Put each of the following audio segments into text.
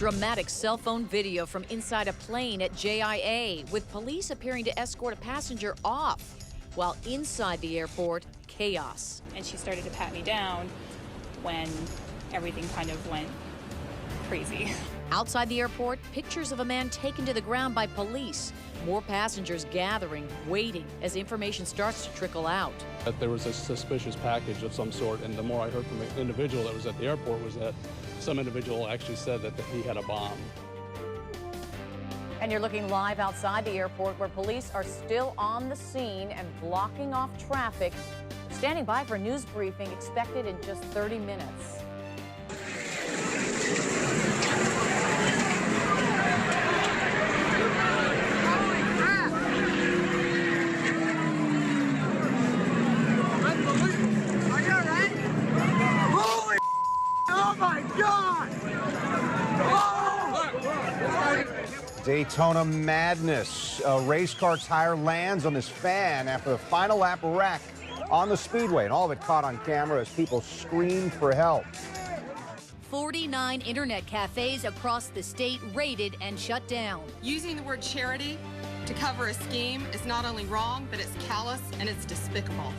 Dramatic cell phone video from inside a plane at JIA, with police appearing to escort a passenger off, while inside the airport, chaos. And she started to pat me down when everything kind of went crazy. Outside the airport, pictures of a man taken to the ground by police. More passengers gathering, waiting as information starts to trickle out. That there was a suspicious package of some sort, and the more I heard from an individual that was at the airport was that some individual actually said that he had a bomb. And you're looking live outside the airport, where police are still on the scene and blocking off traffic. Standing by for a news briefing expected in just 30 minutes. Daytona madness. A race car tire lands on this fan after the final lap wreck on the speedway, and all of it caught on camera as people screamed for help. 49 internet cafes across the state raided and shut down. Using the word charity to cover a scheme is not only wrong, but it's callous and it's despicable.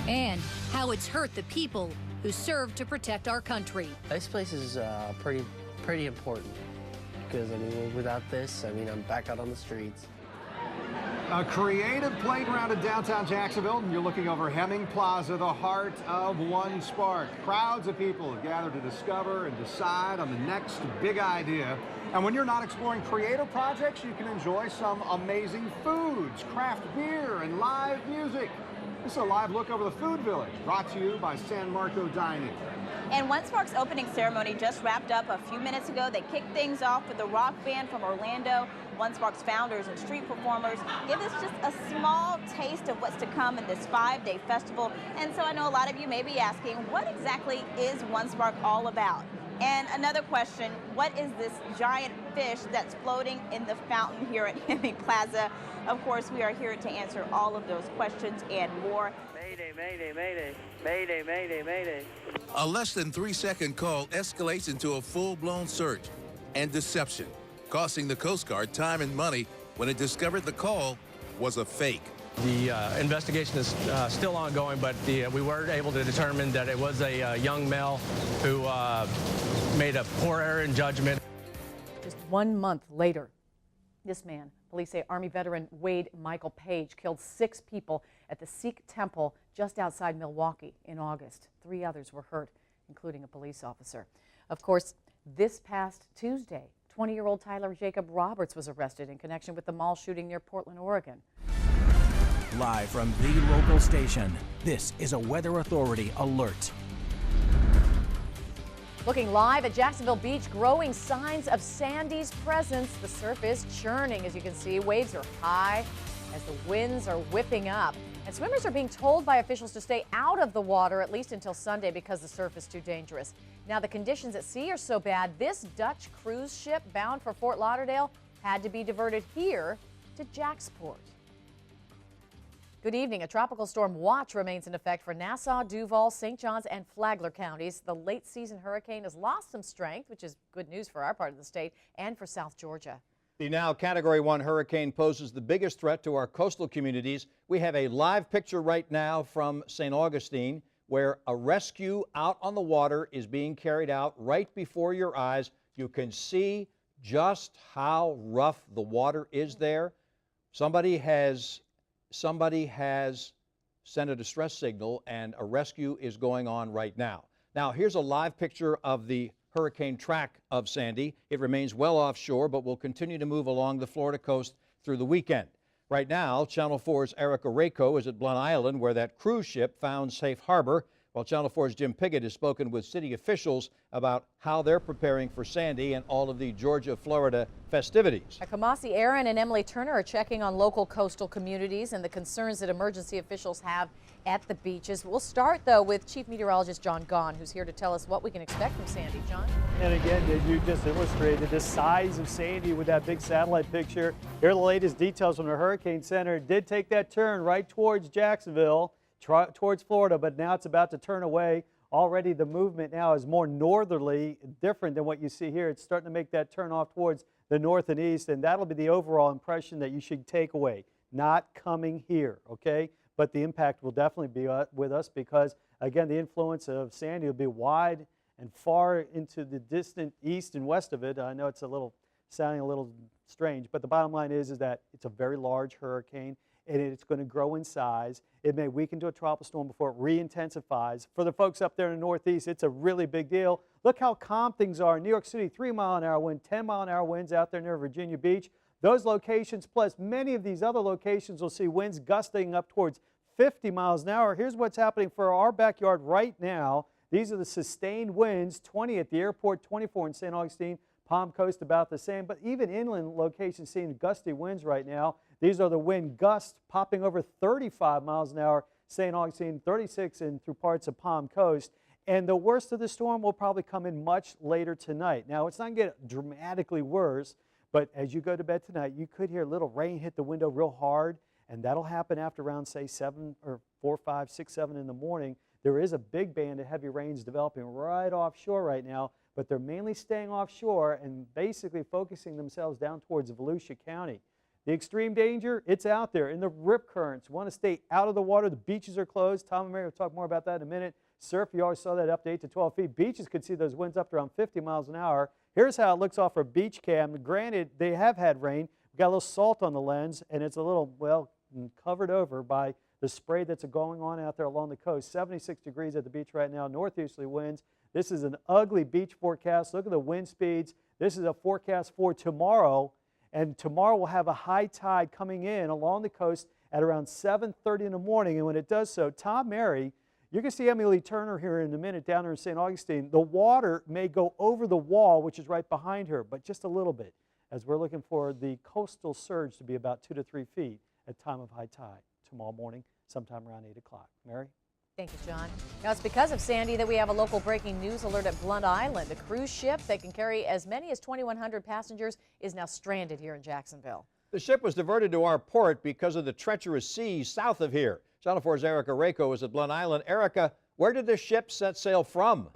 And how it's hurt the people who serve to protect our country. This place is pretty important, because I mean, without this, I mean, I'm back out on the streets. A creative playground in downtown Jacksonville. You're looking over Hemming Plaza, the heart of One Spark. Crowds of people have gathered to discover and decide on the next big idea. And when you're not exploring creative projects, you can enjoy some amazing foods, craft beer, and live music. This is a live look over the Food Village, brought to you by San Marco Dining. And One Spark's opening ceremony just wrapped up a few minutes ago. They kicked things off with the rock band from Orlando. One Spark's founders and street performers give us just a small taste of what's to come in this 5-day festival. And so I know a lot of you may be asking, what exactly is One Spark all about? And another question, what is this giant fish that's floating in the fountain here at Hemming Plaza? Of course, we are here to answer all of those questions and more. Mayday, mayday, mayday, mayday, mayday, mayday. A less than 3-second call escalates into a full-blown search and deception, costing the Coast Guard time and money when it discovered the call was a fake. The investigation is still ongoing, but we were able to determine that it was a young male who made a poor error in judgment. Just 1 month later, this man, police say Army veteran Wade Michael Page, killed 6 people at the Sikh temple just outside Milwaukee in August. 3 others were hurt, including a police officer. Of course, this past Tuesday, 20-year-old Tyler Jacob Roberts was arrested in connection with the mall shooting near Portland, Oregon. Live from the local station, this is a Weather Authority alert. Looking live at Jacksonville Beach, growing signs of Sandy's presence. The surf is churning, as you can see. Waves are high as the winds are whipping up. And swimmers are being told by officials to stay out of the water, at least until Sunday, because the surf is too dangerous. Now, the conditions at sea are so bad, this Dutch cruise ship bound for Fort Lauderdale had to be diverted here to Jacksport. Good evening. A tropical storm watch remains in effect for Nassau, Duval, St. Johns, and Flagler counties. The late season hurricane has lost some strength, which is good news for our part of the state and for South Georgia. The now Category 1 hurricane poses the biggest threat to our coastal communities. We have a live picture right now from St. Augustine, where a rescue out on the water is being carried out right before your eyes. You can see just how rough the water is there. Somebody has sent a distress signal, and a rescue is going on right now. Now, here's a live picture of the hurricane track of Sandy. It remains well offshore, but will continue to move along the Florida coast through the weekend. Right now, Channel 4's Erica Rako is at Blunt Island, where that cruise ship found safe harbor, while Channel 4's Jim Piggott has spoken with city officials about how they're preparing for Sandy and all of the Georgia-Florida festivities. Kamasi Aaron and Emily Turner are checking on local coastal communities and the concerns that emergency officials have at the beaches. We'll start, though, with Chief Meteorologist John Gahn, who's here to tell us what we can expect from Sandy. John? And again, you just illustrated the size of Sandy with that big satellite picture. Here are the latest details from the Hurricane Center. It did take that turn right towards Jacksonville, towards Florida, but now it's about to turn away already the movement now is more northerly, different than what you see here. It's starting to make that turn off towards the north and east, and that'll be the overall impression that you should take away. Not coming here, okay? But the impact will definitely be with us because, again, the influence of Sandy will be wide and far into the distant east and west of it. I know it's sounding a little strange, but the bottom line is that it's a very large hurricane, and it's going to grow in size. It may weaken to a tropical storm before it re-intensifies. For the folks up there in the northeast, it's a really big deal. Look how calm things are. In New York City, 3-mile-an-hour wind, 10-mile-an-hour winds out there near Virginia Beach. Those locations, plus many of these other locations, will see winds gusting up towards 50 miles an hour. Here's what's happening for our backyard right now. These are the sustained winds, 20 at the airport, 24 in St. Augustine, Palm Coast about the same, but even inland locations seeing gusty winds right now. These are the wind gusts popping over 35 miles an hour, St. Augustine, 36 and through parts of Palm Coast. And the worst of the storm will probably come in much later tonight. Now, it's not going to get dramatically worse, but as you go to bed tonight, you could hear a little rain hit the window real hard, and that'll happen after around, say, 7 or 4, 5, 6, 7 in the morning. There is a big band of heavy rains developing right offshore right now, but they're mainly staying offshore and basically focusing themselves down towards Volusia County. The extreme danger, it's out there in the rip currents. Want to stay out of the water. The beaches are closed. Tom and Mary will talk more about that in a minute. Surf, you always saw that up to 8 to 12 feet. Beaches could see those winds up to around 50 miles an hour. Here's how it looks off our beach cam. Granted, they have had rain. We've got a little salt on the lens, and it's a little, well, covered over by the spray that's going on out there along the coast. 76 degrees at the beach right now, northeasterly winds. This is an ugly beach forecast. Look at the wind speeds. This is a forecast for tomorrow, and tomorrow we'll have a high tide coming in along the coast at around 7:30 in the morning, and when it does so, Tom, Mary, you're going to see Emily Turner here in a minute down there in St. Augustine. The water may go over the wall, which is right behind her, but just a little bit, as we're looking for the coastal surge to be about 2 to 3 feet at time of high tide tomorrow morning, sometime around 8 o'clock. Mary? Thank you, John. Now, it's because of Sandy that we have a local breaking news alert at Blunt Island. A cruise ship that can carry as many as 2,100 passengers is now stranded here in Jacksonville. The ship was diverted to our port because of the treacherous seas south of here. Channel 4's Erica Rako is at Blunt Island. Erica, where did this ship set sail from?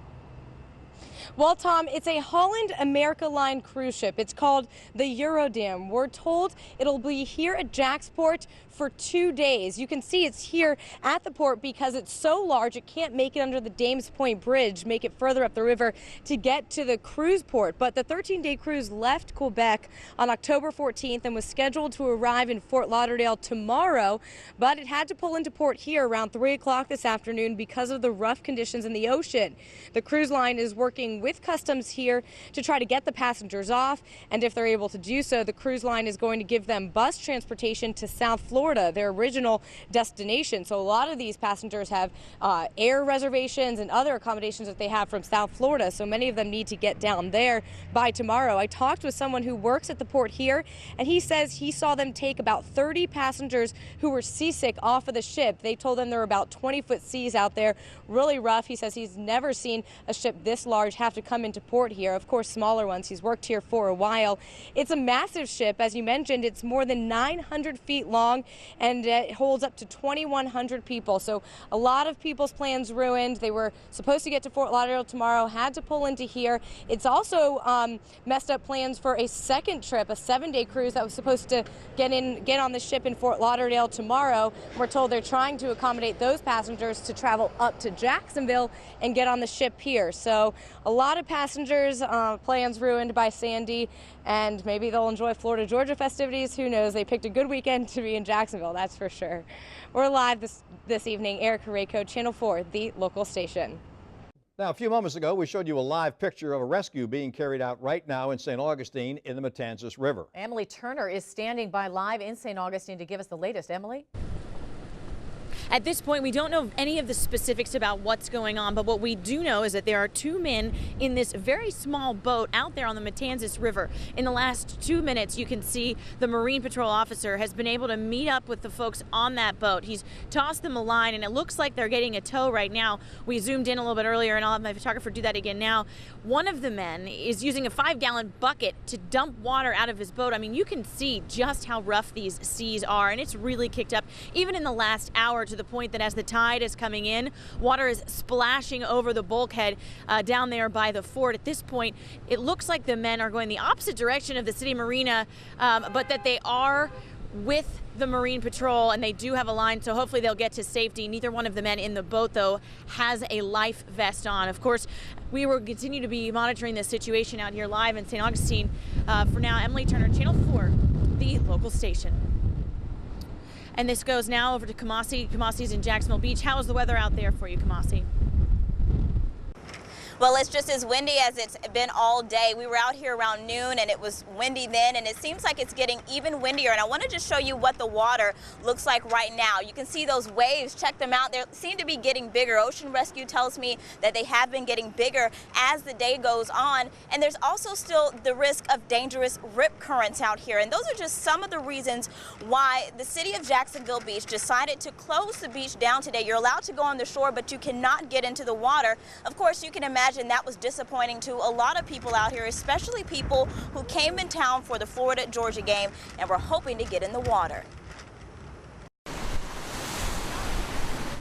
Well, Tom, it's a Holland America Line cruise ship. It's called the Eurodam. We're told it'll be here at Jacksport for 2 days. You can see it's here at the port because it's so large it can't make it under the Dames Point Bridge, make it further up the river to get to the cruise port. But the 13-day cruise left Quebec on October 14th and was scheduled to arrive in Fort Lauderdale tomorrow, but it had to pull into port here around 3 o'clock this afternoon because of the rough conditions in the ocean. The cruise line is working with customs here to try to get the passengers off, and if they're able to do so, the cruise line is going to give them bus transportation to South Florida, their original destination. So a lot of these passengers have air reservations and other accommodations that they have from South Florida, so many of them need to get down there by tomorrow. I talked with someone who works at the port here, and he says he saw them take about 30 passengers who were seasick off of the ship. They told them there were about 20-foot seas out there, really rough. He says he's never seen a ship this large have to come into port here. Of course, smaller ones. He's worked here for a while. It's a massive ship. As you mentioned, it's more than 900 feet long, and it holds up to 2,100 people. So a lot of people's plans ruined. They were supposed to get to Fort Lauderdale tomorrow, had to pull into here. It's also messed up plans for a second trip, a 7-day cruise that was supposed to get on the ship in Fort Lauderdale tomorrow. We're told they're trying to accommodate those passengers to travel up to Jacksonville and get on the ship here. So a lot of passengers, plans ruined by Sandy, and maybe they'll enjoy Florida Georgia festivities. Who knows? They picked a good weekend to be in Jacksonville, that's for sure. We're live this evening. Erica Rako, Channel 4, the local station. Now, a few moments ago, we showed you a live picture of a rescue being carried out right now in St. Augustine in the Matanzas River. Emily Turner is standing by live in St. Augustine to give us the latest. Emily? At this point, we don't know any of the specifics about what's going on, but what we do know is that there are 2 men in this very small boat out there on the Matanzas River. In the last 2 minutes, you can see the Marine Patrol officer has been able to meet up with the folks on that boat. He's tossed them a line, and it looks like they're getting a tow right now. We zoomed in a little bit earlier, and I'll have my photographer do that again now. One of the men is using a 5-gallon bucket to dump water out of his boat. I mean, you can see just how rough these seas are, and it's really kicked up. Even in the last hour to to the point that as the tide is coming in, water is splashing over the bulkhead down there by the fort. At this point, it looks like the men are going the opposite direction of the city marina, but that they are with the Marine Patrol, and they do have a line, so hopefully they'll get to safety. Neither one of the men in the boat, though, has a life vest on. Of course, we will continue to be monitoring this situation out here live in St. Augustine. For now, Emily Turner, Channel 4, the local station. And this goes now over to Kamasi. Kamasi's in Jacksonville Beach. How is the weather out there for you, Kamasi? Well, it's just as windy as it's been all day. We were out here around noon and it was windy then, and it seems like it's getting even windier. And I want to just show you what the water looks like right now. You can see those waves. Check them out. They seem to be getting bigger. Ocean Rescue tells me that they have been getting bigger as the day goes on. And there's also still the risk of dangerous rip currents out here. And those are just some of the reasons why the city of Jacksonville Beach decided to close the beach down today. You're allowed to go on the shore, but you cannot get into the water. Of course, you can imagine that was disappointing to a lot of people out here, especially people who came in town for the Florida-Georgia game and were hoping to get in the water.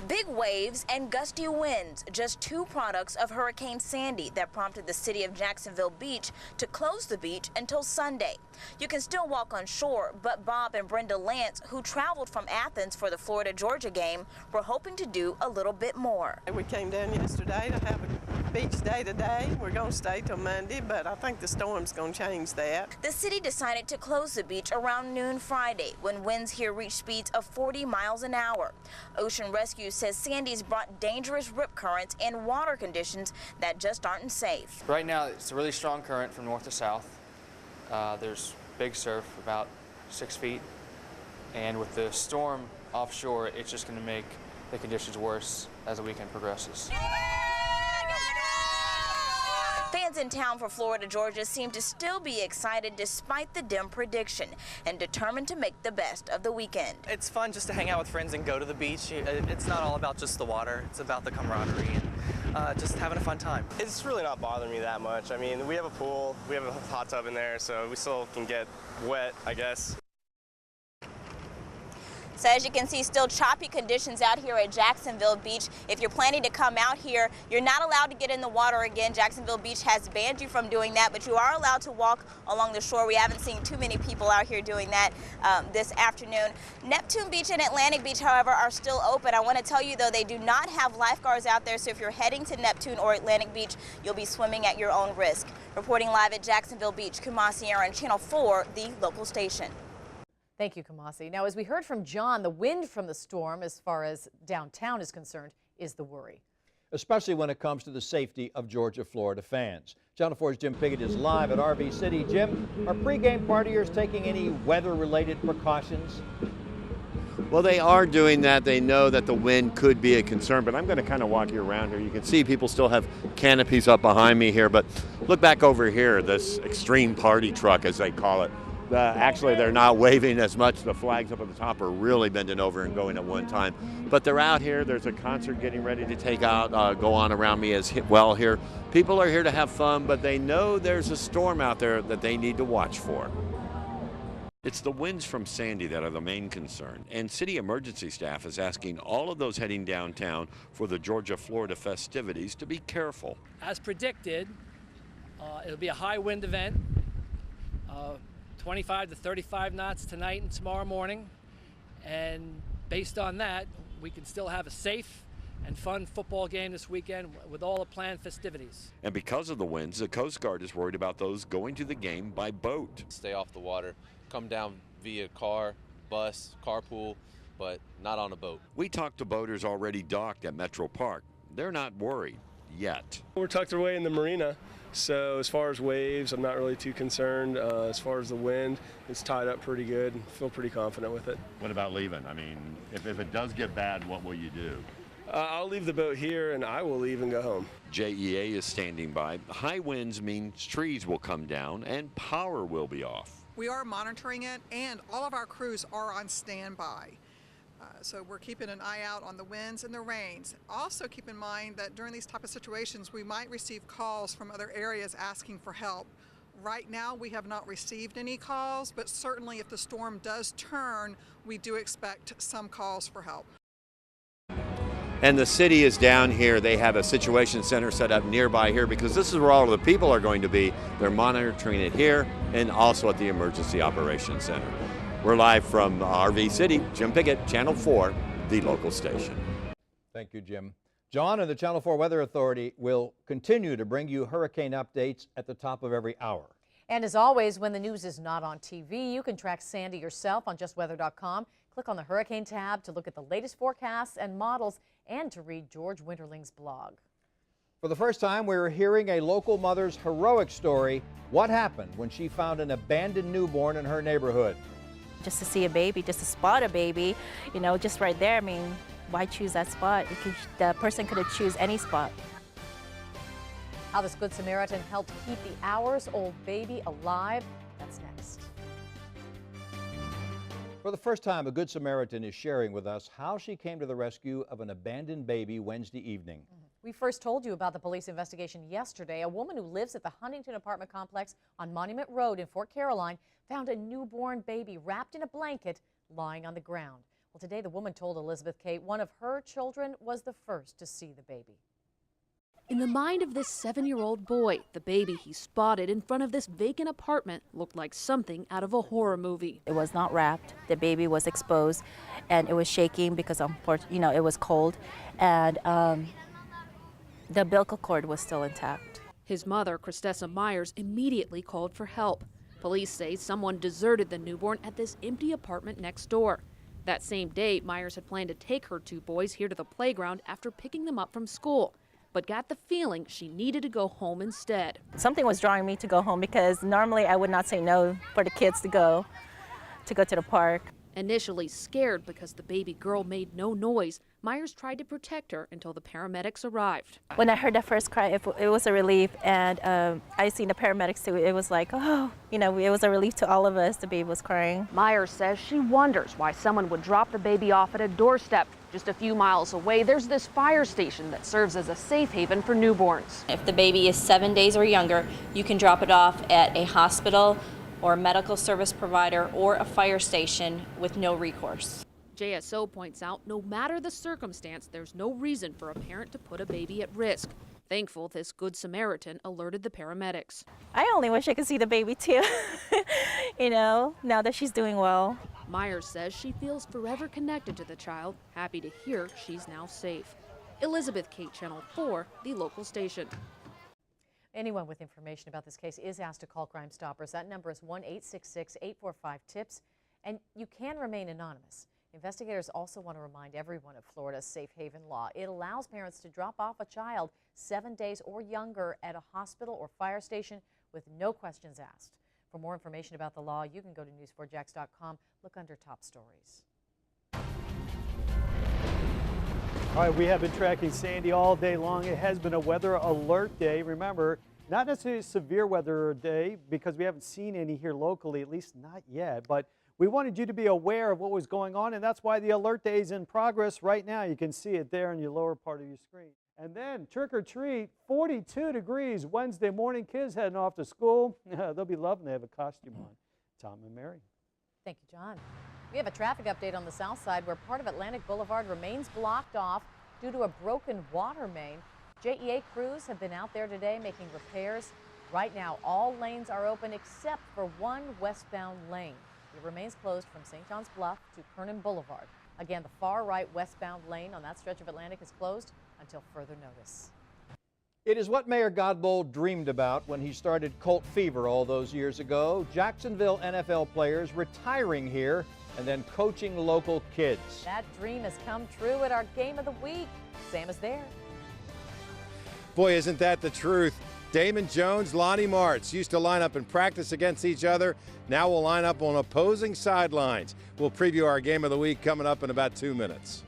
Big waves and gusty winds, just two products of Hurricane Sandy that prompted the city of Jacksonville Beach to close the beach until Sunday. You can still walk on shore, but Bob and Brenda Lance, who traveled from Athens for the Florida-Georgia game, were hoping to do a little bit more. We came down yesterday to have a beach day today. We're going to stay till Monday, but I think the storm's going to change that. The city decided to close the beach around noon Friday when winds here reached speeds of 40 miles an hour. Ocean Rescue says Sandy's brought dangerous rip currents and water conditions that just aren't safe. Right now, it's a really strong current from north to south. There's big surf, about 6 feet, and with the storm offshore, it's just going to make the conditions worse as the weekend progresses. Fans in town for Florida-Georgia seem to still be excited despite the dim prediction and determined to make the best of the weekend. It's fun just to hang out with friends and go to the beach. It's not all about just the water. It's about the camaraderie and just having a fun time. It's really not bothering me that much. I mean, we have a pool, we have a hot tub in there, so we still can get wet, I guess. So as you can see, still choppy conditions out here at Jacksonville Beach. If you're planning to come out here, you're not allowed to get in the water again. Jacksonville Beach has banned you from doing that, but you are allowed to walk along the shore. We haven't seen too many people out here doing that this afternoon. Neptune Beach and Atlantic Beach, however, are still open. I want to tell you, though, they do not have lifeguards out there, so if you're heading to Neptune or Atlantic Beach, you'll be swimming at your own risk. Reporting live at Jacksonville Beach, Kumasi Aaron, Channel 4, the local station. Thank you, Kamasi. Now, as we heard from John, the wind from the storm, as far as downtown is concerned, is the worry. Especially when it comes to the safety of Georgia-Florida fans. Channel 4's Jim Piggott is live at RV City. Jim, are pregame partiers taking any weather-related precautions? Well, they are doing that. They know that the wind could be a concern, but I'm going to kind of walk you around here. You can see people still have canopies up behind me here, but look back over here, this extreme party truck, as they call it. Actually, they're not waving as much. The flags up at the top are really bending over and going at one time. But they're out here. There's a concert getting ready to go on around me as well here. People are here to have fun, but they know there's a storm out there that they need to watch for. It's the winds from Sandy that are the main concern, and city emergency staff is asking all of those heading downtown for the Georgia-Florida festivities to be careful. As predicted, it'll be a high wind event. 25 to 35 knots tonight and tomorrow morning, and based on that, we can still have a safe and fun football game this weekend with all the planned festivities. And because of the winds, the Coast Guard is worried about those going to the game by boat. Stay off the water, come down via car, bus, carpool, but not on a boat. We talked to boaters already docked at Metro Park. They're not worried yet. We're tucked away in the marina, so as far as waves, I'm not really too concerned. As far as the wind, it's tied up pretty good. Feel pretty confident with it. What about leaving? I mean, if it does get bad, what will you do? I'll leave the boat here and I will leave and go home. JEA is standing by. High winds mean trees will come down and power will be off. We are monitoring it, and all of our crews are on standby. So we're keeping an eye out on the winds and the rains. Also keep in mind that during these type of situations, we might receive calls from other areas asking for help. Right now, we have not received any calls, but certainly if the storm does turn, we do expect some calls for help. And the city is down here. They have a situation center set up nearby here because this is where all of the people are going to be. They're monitoring it here and also at the Emergency Operations Center. We're live from RV City. Jim Pickett, Channel 4, the local station. Thank you, Jim. John and the Channel 4 Weather Authority will continue to bring you hurricane updates at the top of every hour. And as always, when the news is not on TV, you can track Sandy yourself on justweather.com. Click on the Hurricane tab to look at the latest forecasts and models and to read George Winterling's blog. For the first time, we're hearing a local mother's heroic story. What happened when she found an abandoned newborn in her neighborhood? Just to see a baby, just to spot a baby, you know, just right there. I mean, why choose that spot? The person could have choose any spot. How this Good Samaritan helped keep the hours-old baby alive. That's next. For the first time, a Good Samaritan is sharing with us how she came to the rescue of an abandoned baby Wednesday evening. We first told you about the police investigation yesterday. A woman who lives at the Huntington apartment complex on Monument Road in Fort Caroline found a newborn baby wrapped in a blanket lying on the ground. Well, today the woman told Elizabeth Kate one of her children was the first to see the baby. In the mind of this 7-year-old boy, the baby he spotted in front of this vacant apartment looked like something out of a horror movie. It was not wrapped. The baby was exposed, and it was shaking because, you know, it was cold, and the umbilical cord was still intact. His mother, Christessa Myers, immediately called for help. Police say someone deserted the newborn at this empty apartment next door. That same day, Myers had planned to take her 2 boys here to the playground after picking them up from school, but got the feeling she needed to go home instead. Something was drawing me to go home because normally I would not say no for the kids to go to the park. Initially scared because the baby girl made no noise, Myers tried to protect her until the paramedics arrived. When I heard that first cry, it was a relief, and I seen the paramedics too. It was like, oh, you know, it was a relief to all of us. The baby was crying. Myers says she wonders why someone would drop the baby off at a doorstep. Just a few miles away, there's this fire station that serves as a safe haven for newborns. If the baby is 7 days or younger, you can drop it off at a hospital or a medical service provider or a fire station with no recourse. JSO points out no matter the circumstance, there's no reason for a parent to put a baby at risk. Thankful this Good Samaritan alerted the paramedics. I only wish I could see the baby too, you know, now that she's doing well. Myers says she feels forever connected to the child, happy to hear she's now safe. Elizabeth Kate, Channel 4, the local station. Anyone with information about this case is asked to call Crime Stoppers. That number is 1-866-845-TIPS, and you can remain anonymous. Investigators also want to remind everyone of Florida's safe haven law. It allows parents to drop off a child 7 days or younger at a hospital or fire station with no questions asked. For more information about the law, you can go to news4jax.com. Look under top stories. All right, we have been tracking Sandy all day long. It has been a weather alert day. Remember, not necessarily a severe weather day because we haven't seen any here locally, at least not yet. But we wanted you to be aware of what was going on, and that's why the alert day is in progress right now. You can see it there in your lower part of your screen. And then trick or treat, 42 degrees Wednesday morning. Kids heading off to school. They'll be loving to have a costume on. Tom and Mary. Thank you, John. We have a traffic update on the south side where part of Atlantic Boulevard remains blocked off due to a broken water main. JEA crews have been out there today making repairs. Right now, all lanes are open except for one westbound lane. It remains closed from St. John's Bluff to Kernan Boulevard. Again, the far right westbound lane on that stretch of Atlantic is closed until further notice. It is what Mayor Godbold dreamed about when he started Colt Fever all those years ago. Jacksonville NFL players retiring here and then coaching local kids. That dream has come true at our Game of the Week. Sam is there. Boy, isn't that the truth. Damon Jones, Lonnie Martz used to line up and practice against each other. Now we'll line up on opposing sidelines. We'll preview our Game of the Week coming up in about 2 minutes.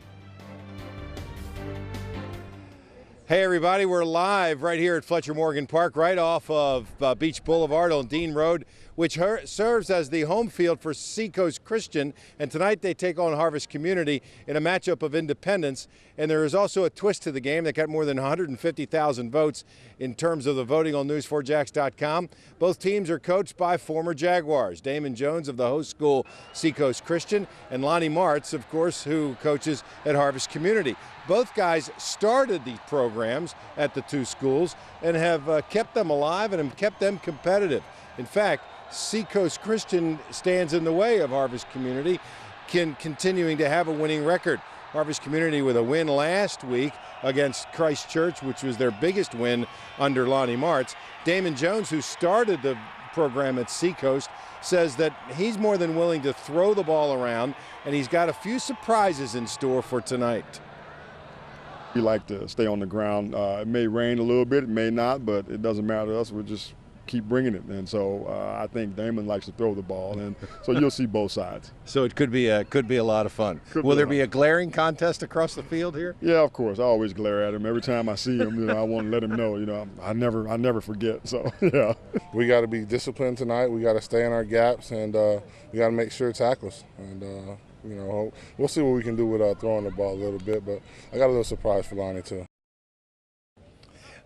Hey everybody, we're live right here at Fletcher Morgan Park, right off of Beach Boulevard on Dean Road. which serves as the home field for Seacoast Christian. And tonight they take on Harvest Community in a matchup of independents. And there is also a twist to the game that got more than 150,000 votes in terms of the voting on News4Jax.com. Both teams are coached by former Jaguars, Damon Jones of the host school Seacoast Christian, and Lonnie Martz, of course, who coaches at Harvest Community. Both guys started these programs at the two schools and have kept them alive and have kept them competitive. In fact, Seacoast Christian stands in the way of Harvest Community continuing to have a winning record. Harvest Community with a win last week against Christ Church, which was their biggest win under Lonnie Martz. Damon Jones, who started the program at Seacoast, says that he's more than willing to throw the ball around, and he's got a few surprises in store for tonight. We like to stay on the ground. It may rain a little bit, it may not, but it doesn't matter to us. We'll just keep bringing it. And so I think Damon likes to throw the ball, and so you'll see both sides. So it could be a lot of fun. Will there be a glaring contest across the field here? Yeah, of course. I always glare at him every time I see him. I want to let him know. I never forget. So yeah, we got to be disciplined tonight. We got to stay in our gaps, and we got to make sure tackles. And we'll see what we can do with throwing the ball a little bit. But I got a little surprise for Lonnie too.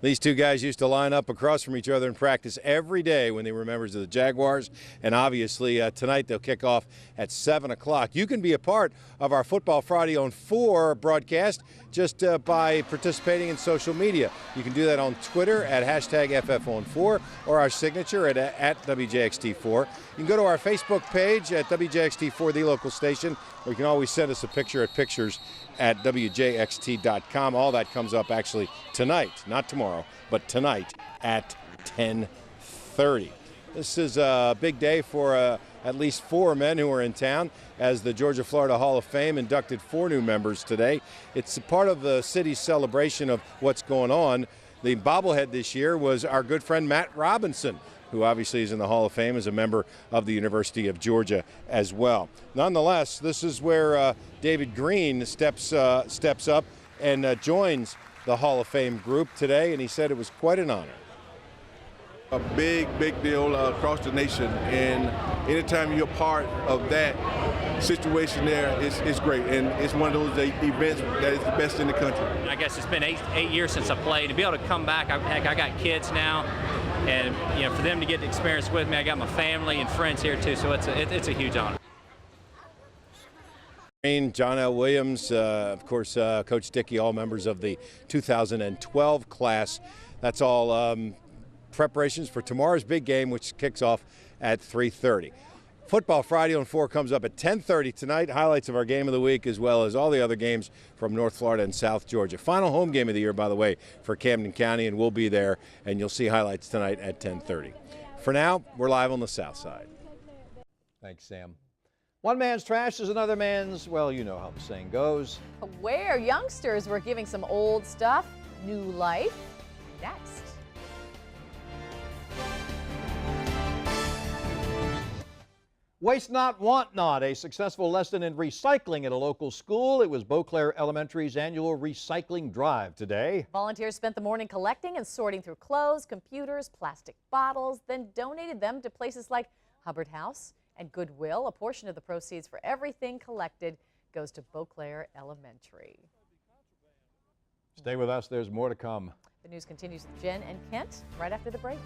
These two guys used to line up across from each other in practice every day when they were members of the Jaguars. And obviously tonight they'll kick off at 7 o'clock. You can be a part of our Football Friday on 4 broadcast just by participating in social media. You can do that on Twitter at #FFOn4 or our signature at WJXT4. You can go to our Facebook page at WJXT4, the local station, or you can always send us a picture at pictures@WJXT.com. All that comes up actually tonight, not tomorrow, but tonight at 10:30. This is a big day for at least 4 men who are in town, as the Georgia-Florida Hall of Fame inducted 4 new members today. It's part of the city's celebration of what's going on. The bobblehead this year was our good friend Matt Robinson, who obviously is in the Hall of Fame as a member of the University of Georgia as well. Nonetheless, this is where David Green steps up and joins the Hall of Fame group today, and he said it was quite an honor. A big deal across the nation, and anytime you're part of that situation there, it's great, and it's one of those events that is the best in the country. I guess it's been eight years since I played. To be able to come back, I got kids now, and for them to get the experience with me, I got my family and friends here too, so it's a huge honor. John L. Williams, of course, Coach Dickey, all members of the 2012 class. That's all preparations for tomorrow's big game, which kicks off at 3:30. Football Friday on 4 comes up at 10:30 tonight. Highlights of our game of the week, as well as all the other games from North Florida and South Georgia. Final home game of the year, by the way, for Camden County, and we'll be there, and you'll see highlights tonight at 10:30. For now, we're live on the South Side. Thanks, Sam. One man's trash is another man's, well, you know how the saying goes. Where youngsters were giving some old stuff new life. Next. Waste not, want not, a successful lesson in recycling at a local school. It was Beauclair Elementary's annual recycling drive today. Volunteers spent the morning collecting and sorting through clothes, computers, plastic bottles, then donated them to places like Hubbard House and Goodwill. A portion of the proceeds for everything collected goes to Beauclair Elementary. Stay with us, there's more to come. The news continues with Jen and Kent right after the break.